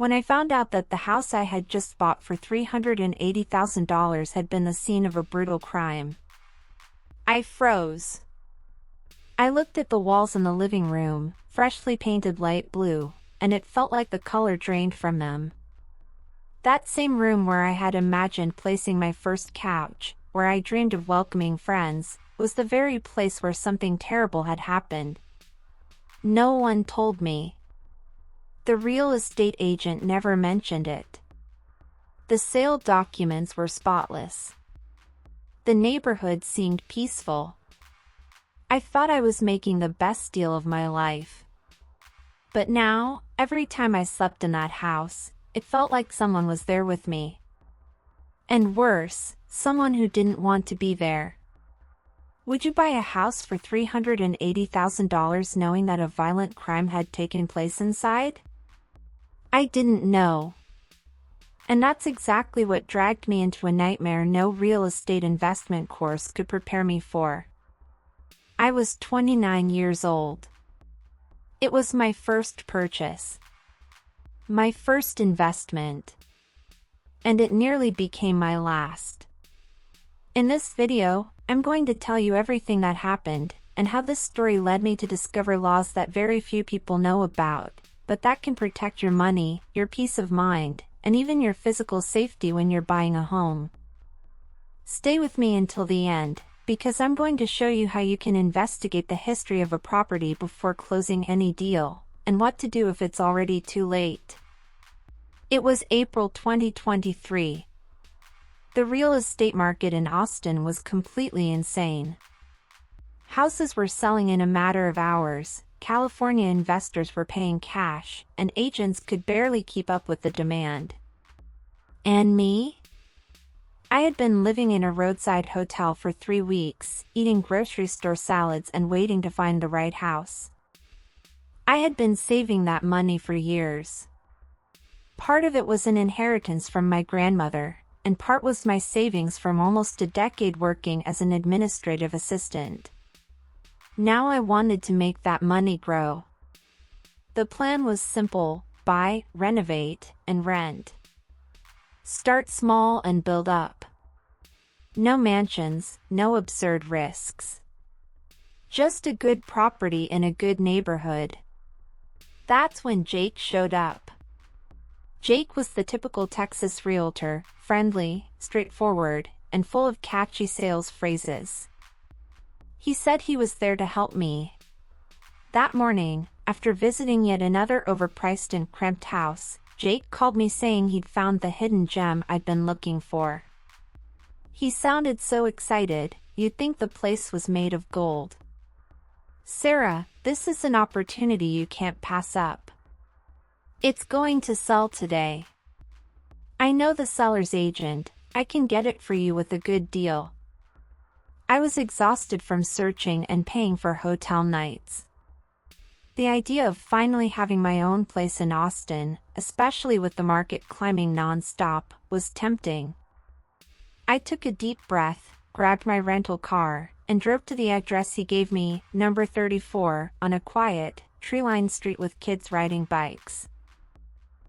When I found out that the house I had just bought for $380,000 had been the scene of a brutal crime, I froze. I looked at the walls in the living room, freshly painted light blue, and it felt like the color drained from them. That same room where I had imagined placing my first couch, where I dreamed of welcoming friends, was the very place where something terrible had happened. No one told me. The real estate agent never mentioned it. The sale documents were spotless. The neighborhood seemed peaceful. I thought I was making the best deal of my life. But now, every time I slept in that house, it felt like someone was there with me. And worse, someone who didn't want to be there. Would you buy a house for $380,000 knowing that a violent crime had taken place inside? I didn't know. And that's exactly what dragged me into a nightmare no real estate investment course could prepare me for. I was 29 years old. It was my first purchase. My first investment. And it nearly became my last. In this video, I'm going to tell you everything that happened, and how this story led me to discover laws that very few people know about, but that can protect your money, your peace of mind, and even your physical safety when you're buying a home. Stay with me until the end, because I'm going to show you how you can investigate the history of a property before closing any deal, and what to do if it's already too late. It was April 2023. The real estate market in Austin was completely insane. Houses were selling in a matter of hours, California investors were paying cash, and agents could barely keep up with the demand. And me? I had been living in a roadside hotel for 3 weeks, eating grocery store salads and waiting to find the right house. I had been saving that money for years. Part of it was an inheritance from my grandmother, and part was my savings from almost a decade working as an administrative assistant. Now I wanted to make that money grow. The plan was simple: buy, renovate, and rent. Start small and build up. No mansions, no absurd risks. Just a good property in a good neighborhood. That's when Jake showed up. Jake was the typical Texas realtor, friendly, straightforward, and full of catchy sales phrases. He said he was there to help me. That morning, after visiting yet another overpriced and cramped house, Jake called me saying he'd found the hidden gem I'd been looking for. He sounded so excited, you'd think the place was made of gold. "Sarah, this is an opportunity you can't pass up. It's going to sell today. I know the seller's agent, I can get it for you with a good deal." I was exhausted from searching and paying for hotel nights. The idea of finally having my own place in Austin, especially with the market climbing non-stop, was tempting. I took a deep breath, grabbed my rental car, and drove to the address he gave me, number 34, on a quiet, tree-lined street with kids riding bikes.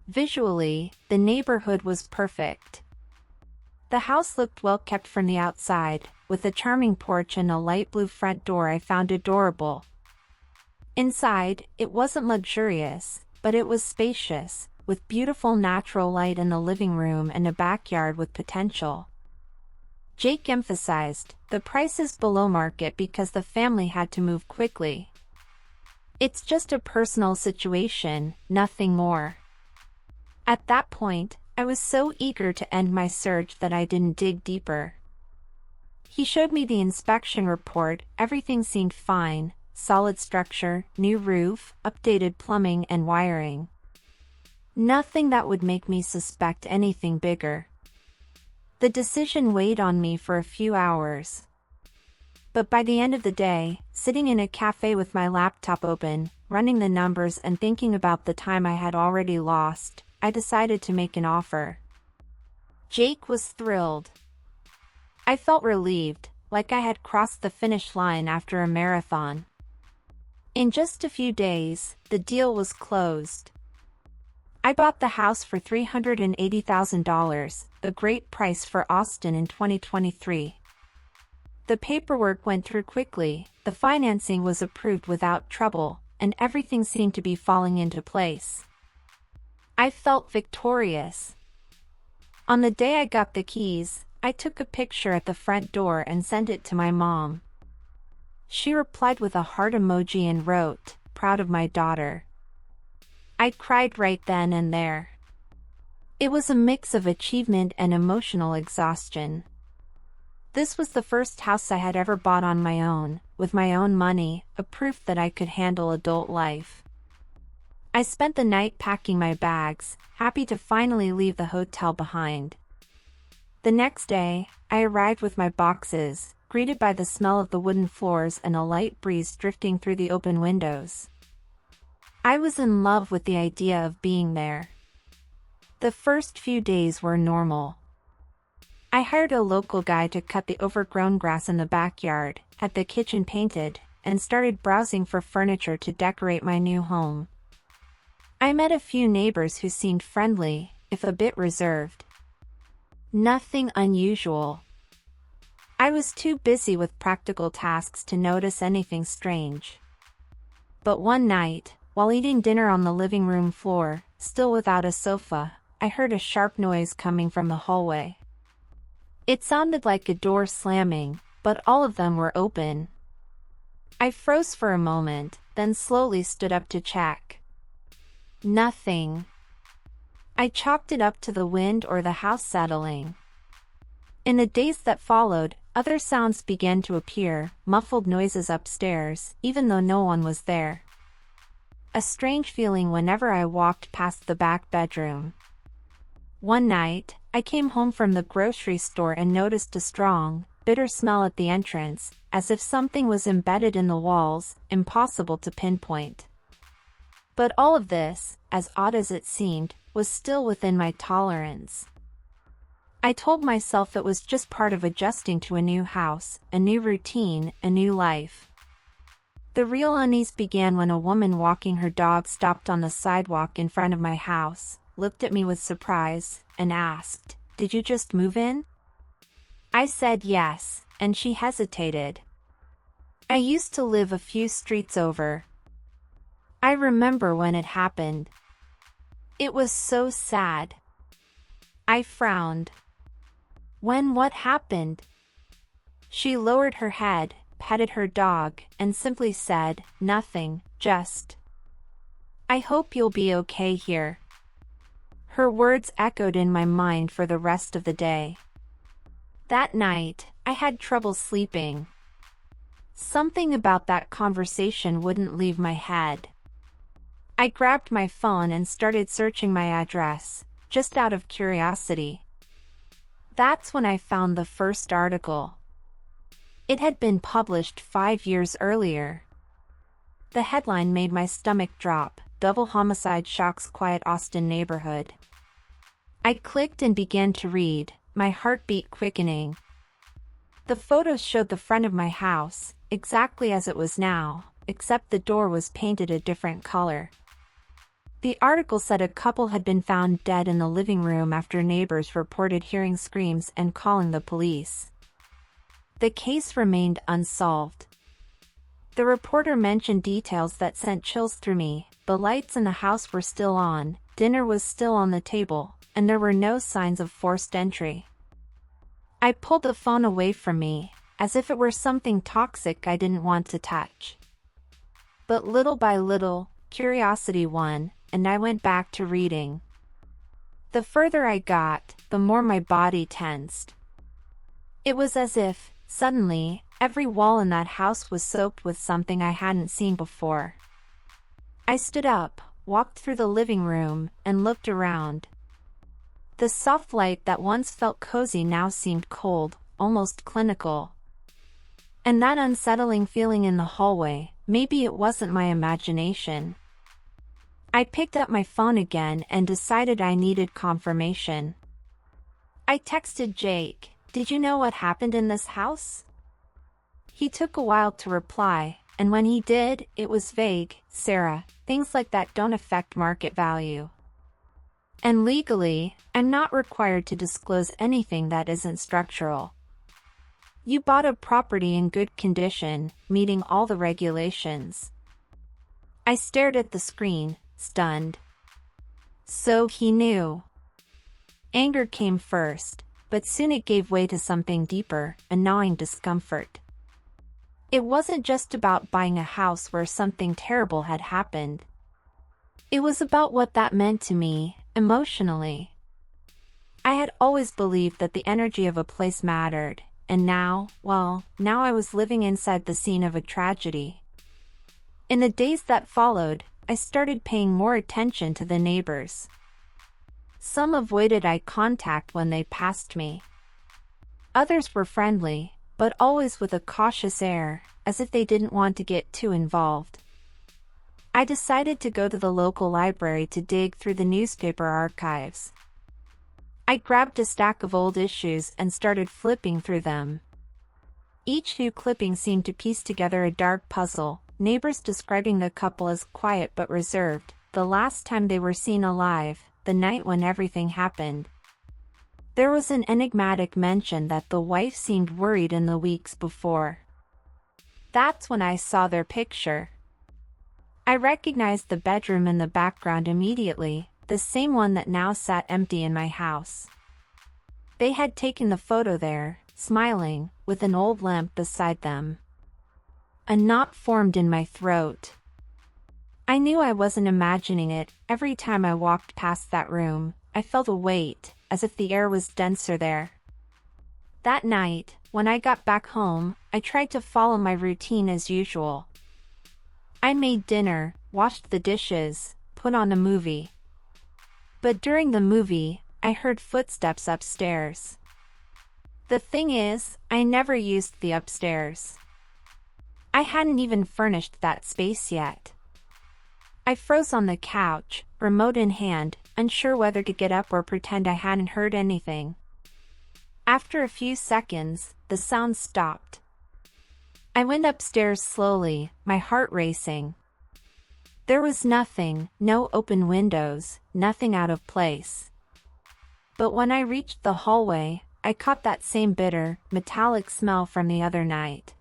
Visually, the neighborhood was perfect. The house looked well kept from the outside, with a charming porch and a light blue front door I found adorable. Inside, it wasn't luxurious, but it was spacious, with beautiful natural light in the living room and a backyard with potential. Jake emphasized, the price is below market because the family had to move quickly. It's just a personal situation, nothing more. At that point, I was so eager to end my search that I didn't dig deeper. He showed me the inspection report. Everything seemed fine: solid structure, new roof, updated plumbing and wiring. Nothing that would make me suspect anything bigger. The decision weighed on me for a few hours. But by the end of the day, sitting in a cafe with my laptop open, running the numbers and thinking about the time I had already lost, I decided to make an offer. Jake was thrilled. I felt relieved, like I had crossed the finish line after a marathon. In just a few days, the deal was closed. I bought the house for $380,000, a great price for Austin in 2023. The paperwork went through quickly, the financing was approved without trouble, and everything seemed to be falling into place. I felt victorious. On the day I got the keys, I took a picture at the front door and sent it to my mom. She replied with a heart emoji and wrote, "Proud of my daughter." I cried right then and there. It was a mix of achievement and emotional exhaustion. This was the first house I had ever bought on my own, with my own money, a proof that I could handle adult life. I spent the night packing my bags, happy to finally leave the hotel behind. The next day, I arrived with my boxes, greeted by the smell of the wooden floors and a light breeze drifting through the open windows. I was in love with the idea of being there. The first few days were normal. I hired a local guy to cut the overgrown grass in the backyard, had the kitchen painted, and started browsing for furniture to decorate my new home. I met a few neighbors who seemed friendly, if a bit reserved. Nothing unusual. I was too busy with practical tasks to notice anything strange. But one night, while eating dinner on the living room floor, still without a sofa, I heard a sharp noise coming from the hallway. It sounded like a door slamming, but all of them were open. I froze for a moment, then slowly stood up to check. Nothing. I chalked it up to the wind or the house settling. In the days that followed, other sounds began to appear, muffled noises upstairs, even though no one was there. A strange feeling whenever I walked past the back bedroom. One night, I came home from the grocery store and noticed a strong, bitter smell at the entrance, as if something was embedded in the walls, impossible to pinpoint. But all of this, as odd as it seemed, was still within my tolerance. I told myself it was just part of adjusting to a new house, a new routine, a new life. The real unease began when a woman walking her dog stopped on the sidewalk in front of my house, looked at me with surprise, and asked, "Did you just move in?" I said yes, and she hesitated. "I used to live a few streets over." I remember when it happened. It was so sad. I frowned. "When what happened?" She lowered her head, petted her dog, and simply said, "Nothing, just. I hope you'll be okay here." Her words echoed in my mind for the rest of the day. That night, I had trouble sleeping. Something about that conversation wouldn't leave my head. I grabbed my phone and started searching my address, just out of curiosity. That's when I found the first article. It had been published 5 years earlier. The headline made my stomach drop, "Double Homicide Shocks Quiet Austin Neighborhood." I clicked and began to read, my heartbeat quickening. The photos showed the front of my house, exactly as it was now, except the door was painted a different color. The article said a couple had been found dead in the living room after neighbors reported hearing screams and calling the police. The case remained unsolved. The reporter mentioned details that sent chills through me. The lights in the house were still on, dinner was still on the table, and there were no signs of forced entry. I pulled the phone away from me, as if it were something toxic I didn't want to touch. But little by little, curiosity won, and I went back to reading. The further I got, the more my body tensed. It was as if, suddenly, every wall in that house was soaked with something I hadn't seen before. I stood up, walked through the living room, and looked around. The soft light that once felt cozy now seemed cold, almost clinical. And that unsettling feeling in the hallway, maybe it wasn't my imagination. I picked up my phone again and decided I needed confirmation. I texted Jake, "Did you know what happened in this house?" He took a while to reply, and when he did, it was vague. "Sarah, things like that don't affect market value." And legally, I'm not required to disclose anything that isn't structural. You bought a property in good condition, meeting all the regulations. I stared at the screen, stunned. So he knew. Anger came first, but soon it gave way to something deeper, a gnawing discomfort. It wasn't just about buying a house where something terrible had happened. It was about what that meant to me, emotionally. I had always believed that the energy of a place mattered, and now I was living inside the scene of a tragedy. In the days that followed, I started paying more attention to the neighbors. Some avoided eye contact when they passed me. Others were friendly, but always with a cautious air, as if they didn't want to get too involved. I decided to go to the local library to dig through the newspaper archives. I grabbed a stack of old issues and started flipping through them. Each new clipping seemed to piece together a dark puzzle, neighbors describing the couple as quiet but reserved, the last time they were seen alive, the night when everything happened. There was an enigmatic mention that the wife seemed worried in the weeks before. That's when I saw their picture. I recognized the bedroom in the background immediately, the same one that now sat empty in my house. They had taken the photo there, smiling, with an old lamp beside them. A knot formed in my throat. I knew I wasn't imagining it. Every time I walked past that room, I felt a weight, as if the air was denser there. That night, when I got back home, I tried to follow my routine as usual. I made dinner, washed the dishes, put on a movie. But during the movie, I heard footsteps upstairs. The thing is, I never used the upstairs. I hadn't even furnished that space yet. I froze on the couch, remote in hand, unsure whether to get up or pretend I hadn't heard anything. After a few seconds, the sound stopped. I went upstairs slowly, my heart racing. There was nothing, no open windows, nothing out of place. But when I reached the hallway, I caught that same bitter, metallic smell from the other night.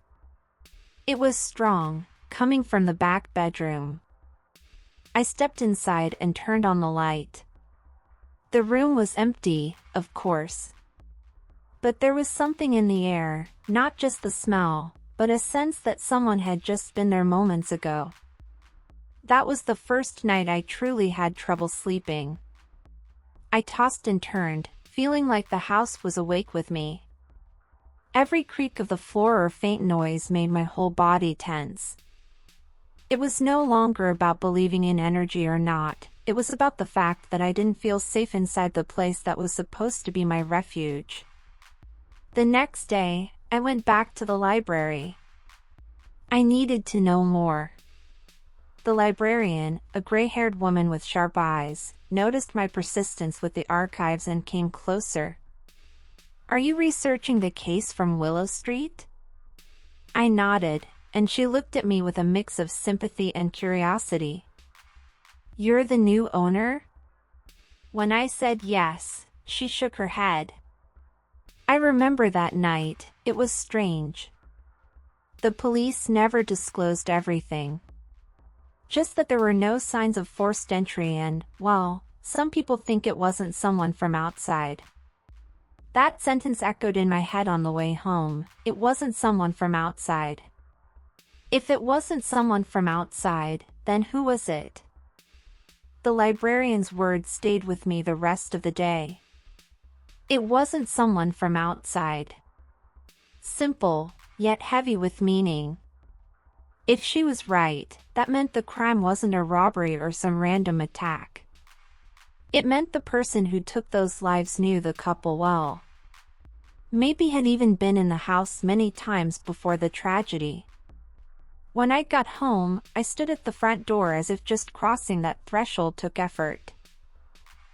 It was strong, coming from the back bedroom. I stepped inside and turned on the light. The room was empty, of course. But there was something in the air, not just the smell, but a sense that someone had just been there moments ago. That was the first night I truly had trouble sleeping. I tossed and turned, feeling like the house was awake with me. Every creak of the floor or faint noise made my whole body tense. It was no longer about believing in energy or not, it was about the fact that I didn't feel safe inside the place that was supposed to be my refuge. The next day, I went back to the library. I needed to know more. The librarian, a gray-haired woman with sharp eyes, noticed my persistence with the archives and came closer. "Are you researching the case from Willow Street?" I nodded, and she looked at me with a mix of sympathy and curiosity. "You're the new owner?" When I said yes, she shook her head. I remember that night. It was strange. The police never disclosed everything. Just that there were no signs of forced entry and, well, some people think it wasn't someone from outside. That sentence echoed in my head on the way home. It wasn't someone from outside. If it wasn't someone from outside, then who was it? The librarian's words stayed with me the rest of the day. It wasn't someone from outside. Simple, yet heavy with meaning. If she was right, that meant the crime wasn't a robbery or some random attack. It meant the person who took those lives knew the couple well. Maybe had even been in the house many times before the tragedy. When I got home, I stood at the front door as if just crossing that threshold took effort.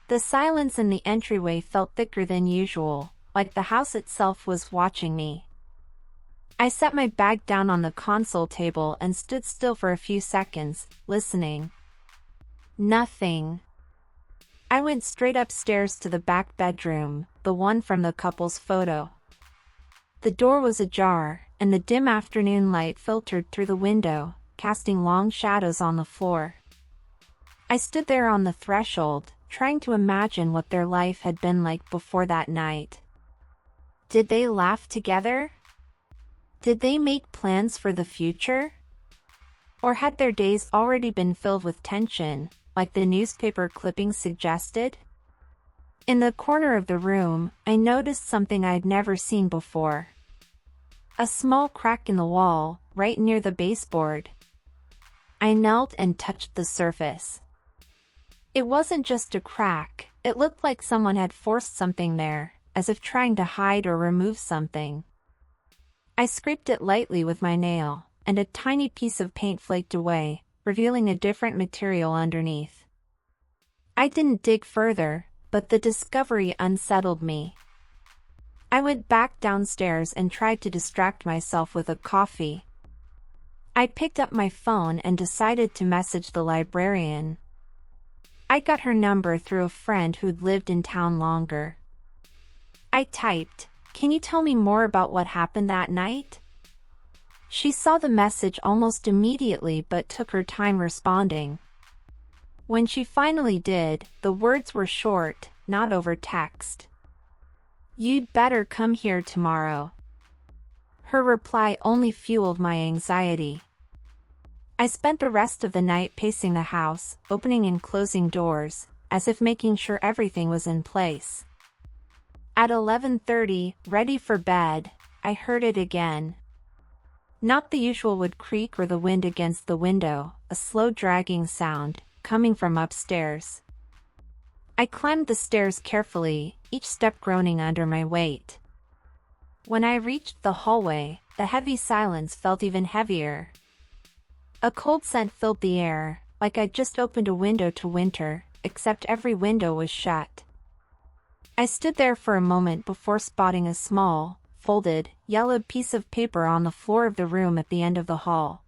The silence in the entryway felt thicker than usual, like the house itself was watching me. I set my bag down on the console table and stood still for a few seconds, listening. Nothing. I went straight upstairs to the back bedroom, the one from the couple's photo. The door was ajar, and the dim afternoon light filtered through the window, casting long shadows on the floor. I stood there on the threshold, trying to imagine what their life had been like before that night. Did they laugh together? Did they make plans for the future? Or had their days already been filled with tension, like the newspaper clippings suggested? In the corner of the room, I noticed something I'd never seen before. A small crack in the wall, right near the baseboard. I knelt and touched the surface. It wasn't just a crack, it looked like someone had forced something there, as if trying to hide or remove something. I scraped it lightly with my nail, and a tiny piece of paint flaked away, revealing a different material underneath. I didn't dig further, but the discovery unsettled me. I went back downstairs and tried to distract myself with a coffee. I picked up my phone and decided to message the librarian. I got her number through a friend who'd lived in town longer. I typed, "Can you tell me more about what happened that night?" She saw the message almost immediately but took her time responding. When she finally did, the words were short, not over text. "You'd better come here tomorrow." Her reply only fueled my anxiety. I spent the rest of the night pacing the house, opening and closing doors, as if making sure everything was in place. At 11:30, ready for bed, I heard it again. Not the usual wood creak or the wind against the window, a slow dragging sound, coming from upstairs. I climbed the stairs carefully, each step groaning under my weight. When I reached the hallway, the heavy silence felt even heavier. A cold scent filled the air, like I'd just opened a window to winter, except every window was shut. I stood there for a moment before spotting a small, folded, yellowed piece of paper on the floor of the room at the end of the hall.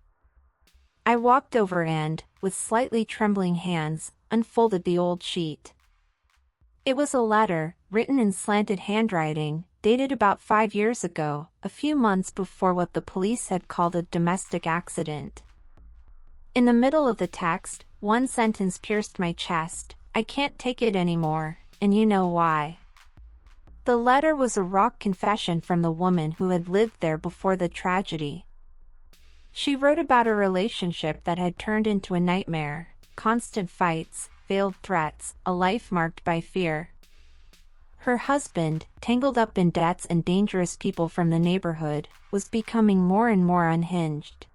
I walked over and, with slightly trembling hands, unfolded the old sheet. It was a letter, written in slanted handwriting, dated about 5 years ago, a few months before what the police had called a domestic accident. In the middle of the text, one sentence pierced my chest: "I can't take it anymore, and you know why." The letter was a raw confession from the woman who had lived there before the tragedy. She wrote about a relationship that had turned into a nightmare, constant fights, veiled threats, a life marked by fear. Her husband, tangled up in debts and dangerous people from the neighborhood, was becoming more and more unhinged.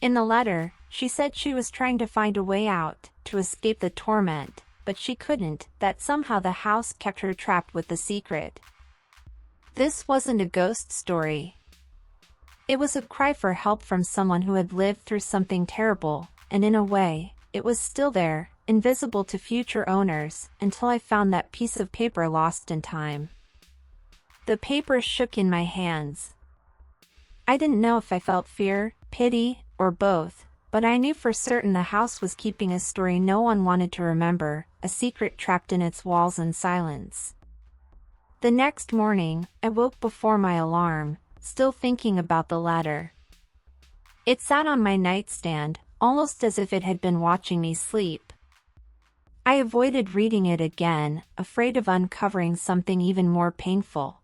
In the letter, she said she was trying to find a way out, to escape the torment, but she couldn't, that somehow the house kept her trapped with the secret. This wasn't a ghost story. It was a cry for help from someone who had lived through something terrible, and in a way, it was still there, invisible to future owners, until I found that piece of paper lost in time. The paper shook in my hands. I didn't know if I felt fear, pity, or both, but I knew for certain the house was keeping a story no one wanted to remember, a secret trapped in its walls and silence. The next morning, I woke before my alarm, still thinking about the letter. It sat on my nightstand, almost as if it had been watching me sleep. I avoided reading it again, afraid of uncovering something even more painful.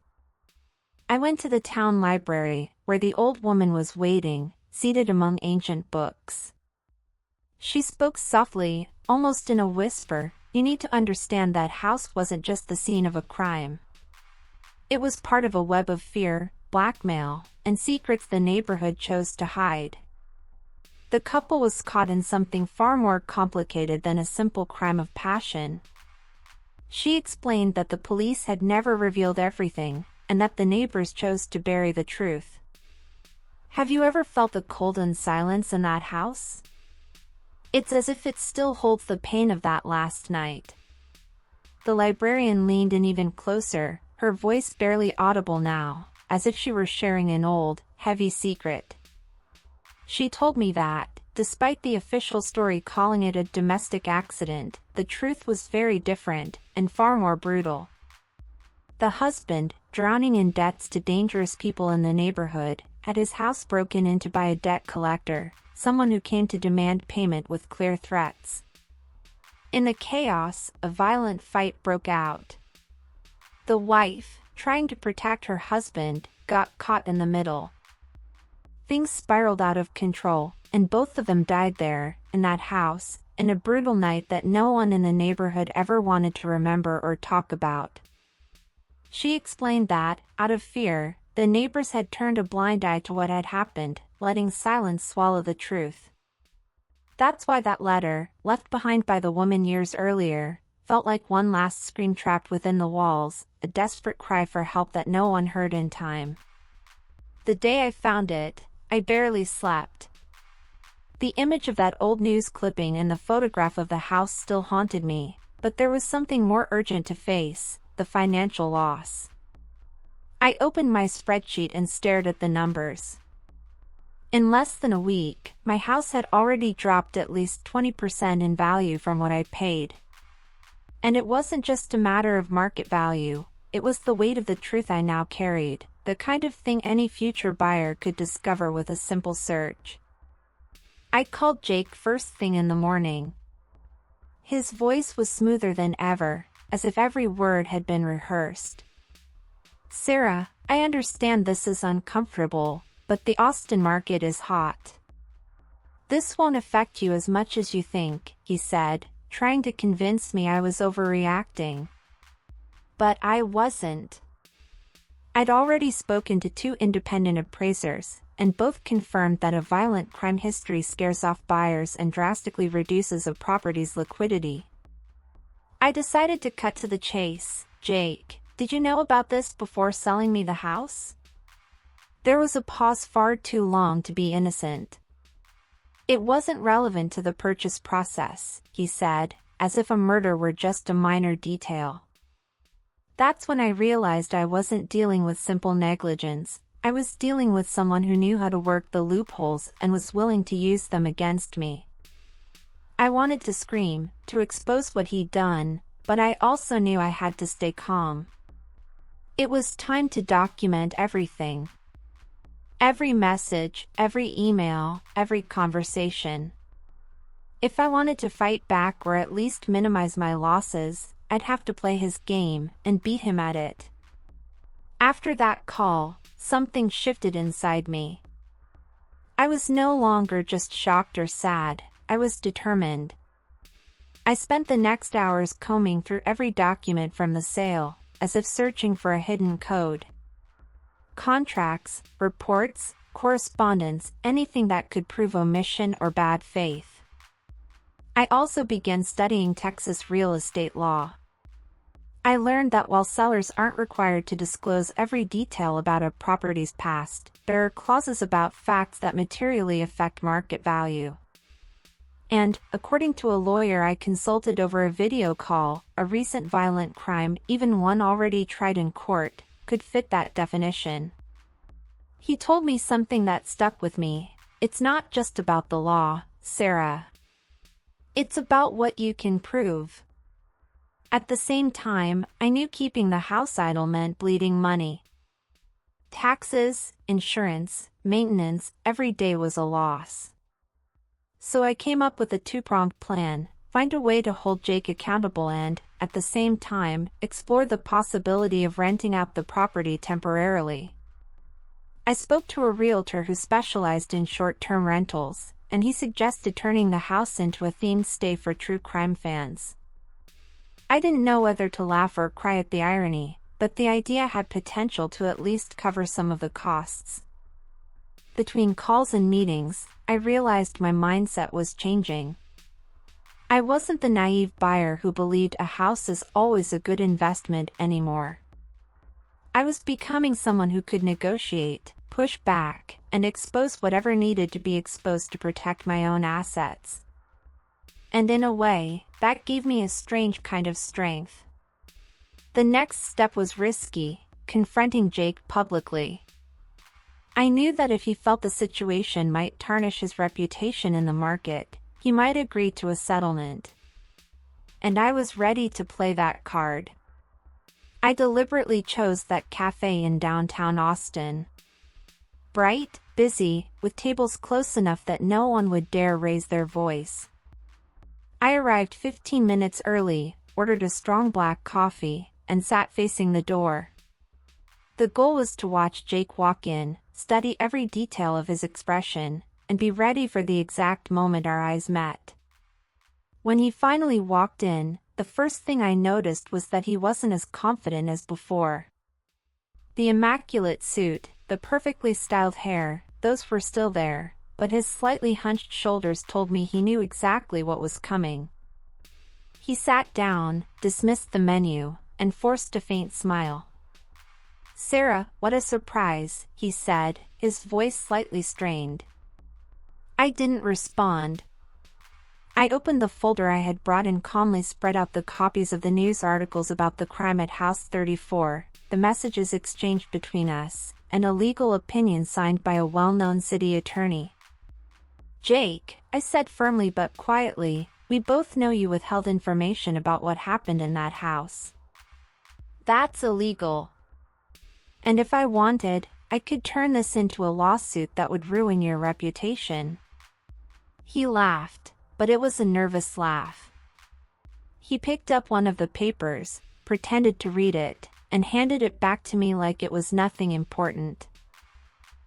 I went to the town library, where the old woman was waiting, seated among ancient books. She spoke softly, almost in a whisper. "You need to understand that house wasn't just the scene of a crime. It was part of a web of fear, blackmail, and secrets the neighborhood chose to hide. The couple was caught in something far more complicated than a simple crime of passion." She explained that the police had never revealed everything, and that the neighbors chose to bury the truth. Have you ever felt the cold and silence in that house? It's as if it still holds the pain of that last night. The librarian leaned in even closer, her voice barely audible now, as if she were sharing an old, heavy secret. She told me that, despite the official story calling it a domestic accident, the truth was very different, and far more brutal. The husband, drowning in debts to dangerous people in the neighborhood, had his house broken into by a debt collector, someone who came to demand payment with clear threats. In the chaos, a violent fight broke out. The wife, trying to protect her husband, got caught in the middle. Things spiraled out of control, and both of them died there, in that house, in a brutal night that no one in the neighborhood ever wanted to remember or talk about. She explained that, out of fear, the neighbors had turned a blind eye to what had happened, letting silence swallow the truth. That's why that letter, left behind by the woman years earlier, felt like one last scream trapped within the walls, a desperate cry for help that no one heard in time. The day I found it, I barely slept. The image of that old news clipping and the photograph of the house still haunted me, but there was something more urgent to face: the financial loss. I opened my spreadsheet and stared at the numbers. In less than a week, my house had already dropped at least 20% in value from what I paid. And it wasn't just a matter of market value, it was the weight of the truth I now carried, the kind of thing any future buyer could discover with a simple search. I called Jake first thing in the morning. His voice was smoother than ever, as if every word had been rehearsed. "Sarah, I understand this is uncomfortable, but the Austin market is hot. This won't affect you as much as you think," he said, trying to convince me I was overreacting. But I wasn't. I'd already spoken to 2 independent appraisers, and both confirmed that a violent crime history scares off buyers and drastically reduces a property's liquidity. I decided to cut to the chase. "Jake, did you know about this before selling me the house?" There was a pause far too long to be innocent. "It wasn't relevant to the purchase process," he said, as if a murder were just a minor detail. That's when I realized I wasn't dealing with simple negligence. I was dealing with someone who knew how to work the loopholes and was willing to use them against me. I wanted to scream, to expose what he'd done, but I also knew I had to stay calm. It was time to document everything. Every message, every email, every conversation. If I wanted to fight back or at least minimize my losses, I'd have to play his game and beat him at it. After that call, something shifted inside me. I was no longer just shocked or sad, I was determined. I spent the next hours combing through every document from the sale, as if searching for a hidden code. Contracts, reports, correspondence, anything that could prove omission or bad faith. I also began studying Texas real estate law. I learned that while sellers aren't required to disclose every detail about a property's past, there are clauses about facts that materially affect market value. And, according to a lawyer I consulted over a video call, a recent violent crime, even one already tried in court, could fit that definition. He told me something that stuck with me: "It's not just about the law, Sarah. It's about what you can prove." At the same time, I knew keeping the house idle meant bleeding money. Taxes, insurance, maintenance, every day was a loss. So I came up with a 2-pronged plan: find a way to hold Jake accountable and, at the same time, explore the possibility of renting out the property temporarily. I spoke to a realtor who specialized in short-term rentals, and he suggested turning the house into a themed stay for true crime fans. I didn't know whether to laugh or cry at the irony, but the idea had potential to at least cover some of the costs. Between calls and meetings, I realized my mindset was changing. I wasn't the naive buyer who believed a house is always a good investment anymore. I was becoming someone who could negotiate, push back, and expose whatever needed to be exposed to protect my own assets. And in a way, that gave me a strange kind of strength. The next step was risky: confronting Jake publicly. I knew that if he felt the situation might tarnish his reputation in the market, he might agree to a settlement. And I was ready to play that card. I deliberately chose that cafe in downtown Austin. Bright, busy, with tables close enough that no one would dare raise their voice. I arrived 15 minutes early, ordered a strong black coffee, and sat facing the door. The goal was to watch Jake walk in, study every detail of his expression, and be ready for the exact moment our eyes met. When he finally walked in, the first thing I noticed was that he wasn't as confident as before. The immaculate suit, the perfectly styled hair, those were still there, but his slightly hunched shoulders told me he knew exactly what was coming. He sat down, dismissed the menu, and forced a faint smile. "Sarah, what a surprise," he said, his voice slightly strained. I didn't respond. I opened the folder I had brought and calmly spread out the copies of the news articles about the crime at House 34, the messages exchanged between us, and a legal opinion signed by a well-known city attorney. "Jake," I said firmly but quietly, "we both know you withheld information about what happened in that house. That's illegal. And if I wanted, I could turn this into a lawsuit that would ruin your reputation." He laughed, but it was a nervous laugh. He picked up one of the papers, pretended to read it, and handed it back to me like it was nothing important.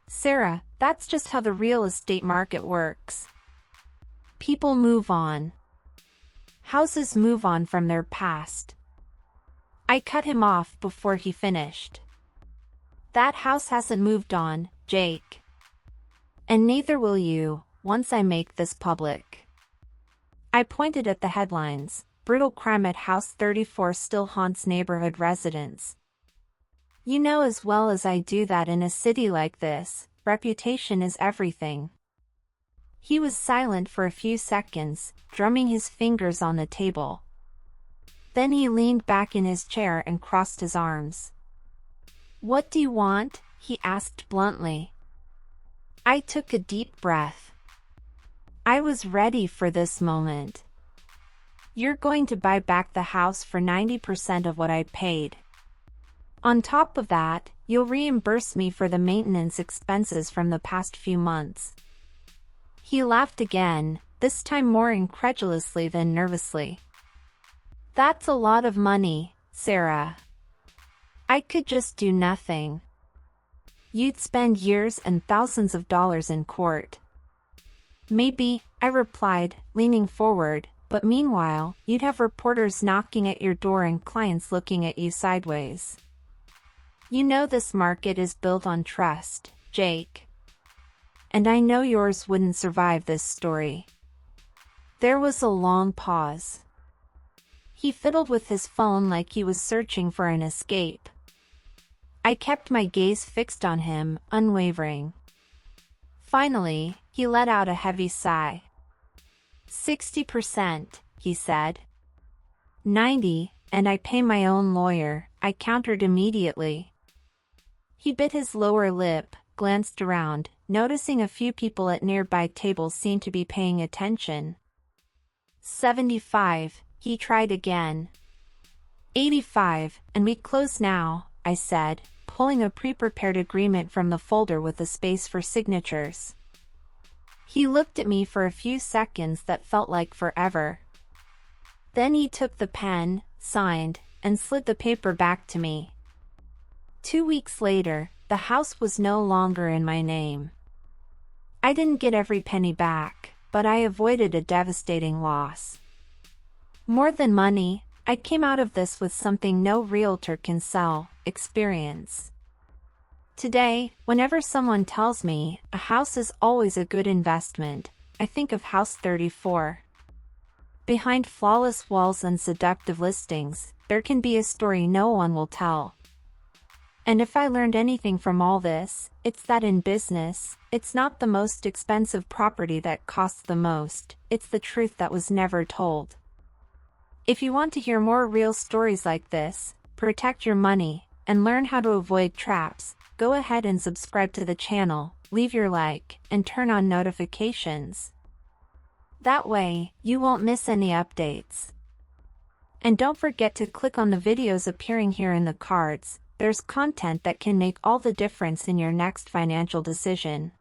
"Sarah, that's just how the real estate market works. People move on. Houses move on from their past." I cut him off before he finished. "That house hasn't moved on, Jake. And neither will you, once I make this public." I pointed at the headlines. "Brutal crime at House 34 still haunts neighborhood residents." You know as well as I do that in a city like this, reputation is everything. He was silent for a few seconds, drumming his fingers on the table. Then he leaned back in his chair and crossed his arms. "What do you want?" he asked bluntly. I took a deep breath. I was ready for this moment. "You're going to buy back the house for 90% of what I paid. On top of that, you'll reimburse me for the maintenance expenses from the past few months." He laughed again, this time more incredulously than nervously. "That's a lot of money, Sarah. I could just do nothing. You'd spend years and thousands of dollars in court." "Maybe," I replied, leaning forward, "but meanwhile, you'd have reporters knocking at your door and clients looking at you sideways. You know this market is built on trust, Jake. And I know yours wouldn't survive this story." There was a long pause. He fiddled with his phone like he was searching for an escape. I kept my gaze fixed on him, unwavering. Finally, he let out a heavy sigh. 60%, he said. 90, and I pay my own lawyer, I countered immediately. He bit his lower lip, glanced around, noticing a few people at nearby tables seemed to be paying attention. 75, he tried again. 85, and we close now, I said, pulling a pre-prepared agreement from the folder with a space for signatures. He looked at me for a few seconds that felt like forever. Then he took the pen, signed, and slid the paper back to me. 2 weeks later, the house was no longer in my name. I didn't get every penny back, but I avoided a devastating loss. More than money, I came out of this with something no realtor can sell: experience. Today, whenever someone tells me a house is always a good investment, I think of House 34. Behind flawless walls and seductive listings, there can be a story no one will tell. And if I learned anything from all this, it's that in business, it's not the most expensive property that costs the most, it's the truth that was never told. If you want to hear more real stories like this, protect your money, and learn how to avoid traps, go ahead and subscribe to the channel, leave your like, and turn on notifications. That way, you won't miss any updates. And don't forget to click on the videos appearing here in the cards. There's content that can make all the difference in your next financial decision.